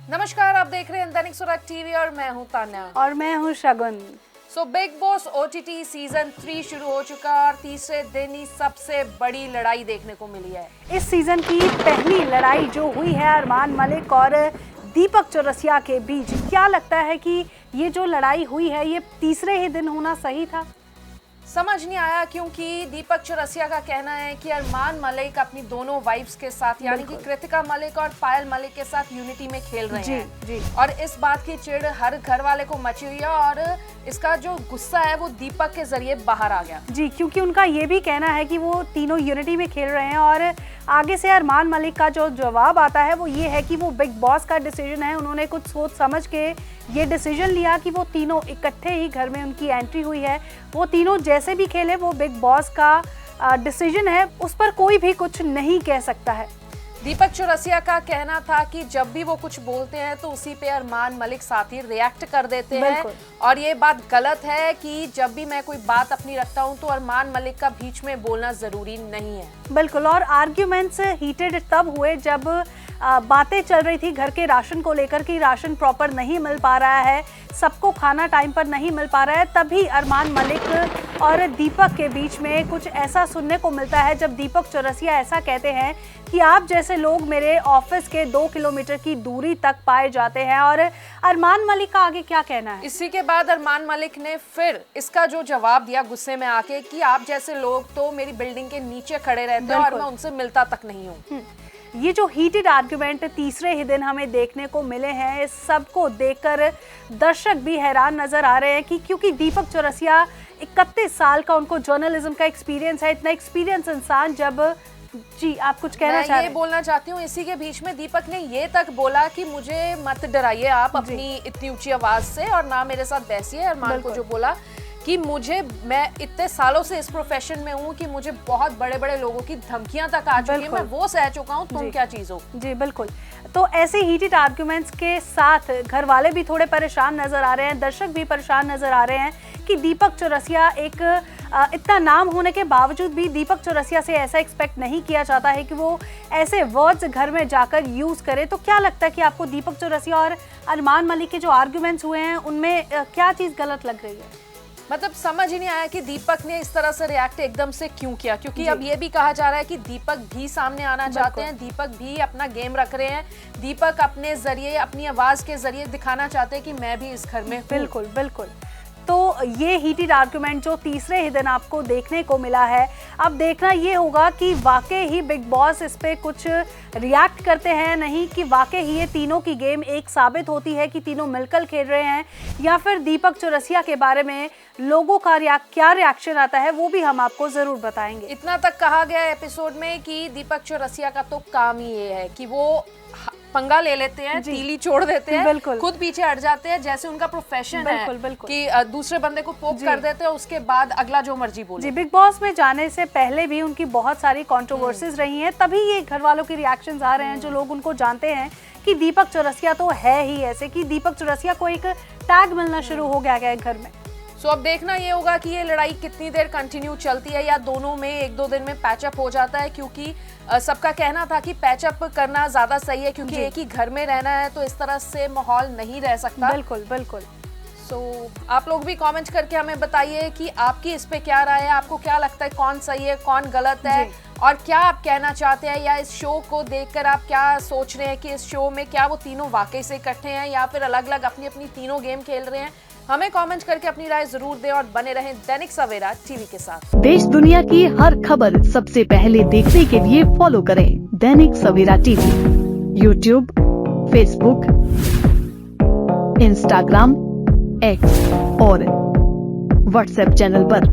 नमस्कार, आप देख रहे हैं दैनिक सवेरा टीवी और मैं हूं तान्या और मैं हूं शगुन। बिग बॉस ओटीटी सीजन 3 शुरू हो चुका और तीसरे दिन ही सबसे बड़ी लड़ाई देखने को मिली है। इस सीजन की पहली लड़ाई जो हुई है अरमान मलिक और दीपक चौरसिया के बीच, क्या लगता है कि ये जो लड़ाई हुई है ये तीसरे ही दिन होना सही था? समझ नहीं आया, क्योंकि दीपक चौरसिया का कहना है कि अरमान मलिक अपनी दोनों वाइफ्स के साथ यानी कि कृतिका मलिक और पायल मलिक के साथ यूनिटी में खेल रहे हैं जी। और इस बात की चिढ़ हर घर वाले को मची हुई है और इसका जो गुस्सा है वो दीपक के जरिए बाहर आ गया। जी, क्योंकि उनका ये भी कहना है कि वो तीनों यूनिटी में खेल रहे हैं और आगे से अरमान मलिक का जो जवाब आता है वो ये है कि वो बिग बॉस का डिसीजन है। उन्होंने कुछ सोच समझ के ये डिसीजन लिया कि वो तीनों इकट्ठे ही घर में उनकी एंट्री हुई है। वो तीनों जैसे भी खेले वो बिग बॉस का डिसीजन है, उस पर कोई भी कुछ नहीं कह सकता है। दीपक चौरसिया का कहना था कि जब भी वो कुछ बोलते हैं तो उसी पे अरमान मलिक साथ ही रिएक्ट कर देते हैं और ये बात गलत है कि जब भी मैं कोई बात अपनी रखता हूं तो अरमान मलिक का बीच में बोलना जरूरी नहीं है। बिल्कुल, और आर्ग्यूमेंट्स हीटेड तब हुए जब बातें चल रही थी घर के राशन को लेकर कि राशन प्रॉपर नहीं मिल पा रहा है, सबको खाना टाइम पर नहीं मिल पा रहा है। तभी अरमान मलिक और दीपक के बीच में कुछ ऐसा सुनने को मिलता है जब दीपक चौरसिया ऐसा कहते हैं कि आप जैसे लोग मेरे ऑफिस के 2 किलोमीटर की दूरी तक पाए जाते हैं। और अरमान मलिक का आगे क्या कहना है? इसी के बाद अरमान मलिक ने फिर इसका जो जवाब दिया गुस्से में आके कि आप जैसे लोग तो मेरी बिल्डिंग के नीचे खड़े रहते हैं और मैं उनसे मिलता तक नहीं हूँ। ये जो हीटेड आर्गुमेंट तीसरे ही दिन हमें देखने को मिले हैं, इस सब को देखकर दर्शक भी हैरान नजर आ रहे हैं कि क्योंकि दीपक चौरसिया 31 साल का उनको जर्नलिज्म का एक्सपीरियंस है। इतना एक्सपीरियंस इंसान जब जी आप कुछ कहना चाह रहे हैं? ये बोलना चाहती हूँ, इसी के बीच में दीपक ने ये तक बोला कि मुझे मत डराइए आप अपनी इतनी ऊंची आवाज से और ना मेरे साथ बैसिए। अरमान को जो बोला कि मैं इतने सालों से इस प्रोफेशन में हूँ कि मुझे बहुत बड़े बड़े लोगों की धमकियां तक आ चुकी है, मैं वो सह चुका हूँ, तुम क्या चीज हो। जी बिल्कुल, तो ऐसे हीटेड आर्गुमेंट्स के साथ घर वाले भी थोड़े परेशान नजर आ रहे हैं, दर्शक भी परेशान नजर आ रहे हैं कि दीपक चौरसिया इतना नाम होने के बावजूद भी दीपक चौरसिया से ऐसा एक्सपेक्ट नहीं किया जाता है कि वो ऐसे वर्ड्स घर में जाकर यूज करे। तो क्या लगता है कि आपको दीपक चौरसिया और अरमान मलिक के जो आर्गुमेंट्स हुए हैं उनमें क्या चीज गलत लग रही है? मतलब समझ ही नहीं आया कि दीपक ने इस तरह से रिएक्ट एकदम से क्यों किया, क्योंकि अब ये भी कहा जा रहा है कि दीपक भी सामने आना चाहते हैं, दीपक भी अपना गेम रख रहे हैं, दीपक अपने जरिए अपनी आवाज के जरिए दिखाना चाहते हैं कि मैं भी इस घर में हूं। बिल्कुल बिल्कुल, तो ये हीटेड आर्गुमेंट जो तीसरे ही दिन आपको देखने को मिला है, अब देखना ये होगा कि वाकई ही बिग बॉस इस पे कुछ रिएक्ट करते हैं नहीं, कि वाकई ही ये तीनों की गेम एक साबित होती है कि तीनों मिलकर खेल रहे हैं, या फिर दीपक चौरसिया के बारे में लोगों का क्या रिएक्शन आता है वो भी हम आपको जरूर बताएंगे। इतना तक कहा गया एपिसोड में कि दीपक चौरसिया का तो काम ही ये है कि वो पंगा ले लेते हैं, तीली छोड़ देते हैं, खुद पीछे हट जाते हैं, जैसे उनका प्रोफेशन है कि दूसरे बंदे को पोक कर देते हैं, उसके बाद अगला जो मर्जी बोले। जी, बिग बॉस में जाने से पहले भी उनकी बहुत सारी कंट्रोवर्सीज रही हैं, तभी ये घर वालों की रिएक्शंस आ रहे हैं जो लोग उनको जानते हैं कि दीपक चौरसिया तो है ही ऐसे, कि दीपक चौरसिया को एक टैग मिलना शुरू हो गया है घर में। अब देखना ये होगा कि ये लड़ाई कितनी देर कंटिन्यू चलती है या दोनों में 1-2 दिन में पैचअप हो जाता है, क्योंकि सबका कहना था कि पैचअप करना ज्यादा सही है, क्योंकि एक ही घर में रहना है तो इस तरह से माहौल नहीं रह सकता। बिल्कुल बिल्कुल। आप लोग भी कमेंट करके हमें बताइए कि आपकी इस पे क्या राय है, आपको क्या लगता है कौन सही है कौन गलत है, और क्या आप कहना चाहते हैं, या इस शो को देखकर आप क्या सोच रहे हैं कि इस शो में क्या वो तीनों वाकई से इकट्ठे हैं या फिर अलग अलग अपनी अपनी तीनों गेम खेल रहे हैं। हमें कमेंट करके अपनी राय जरूर दें और बने रहें दैनिक सवेरा टीवी के साथ। देश दुनिया की हर खबर सबसे पहले देखने के लिए फॉलो करें Dainik Savera TV, YouTube, Facebook, Instagram, X और व्हाट्सएप चैनल पर।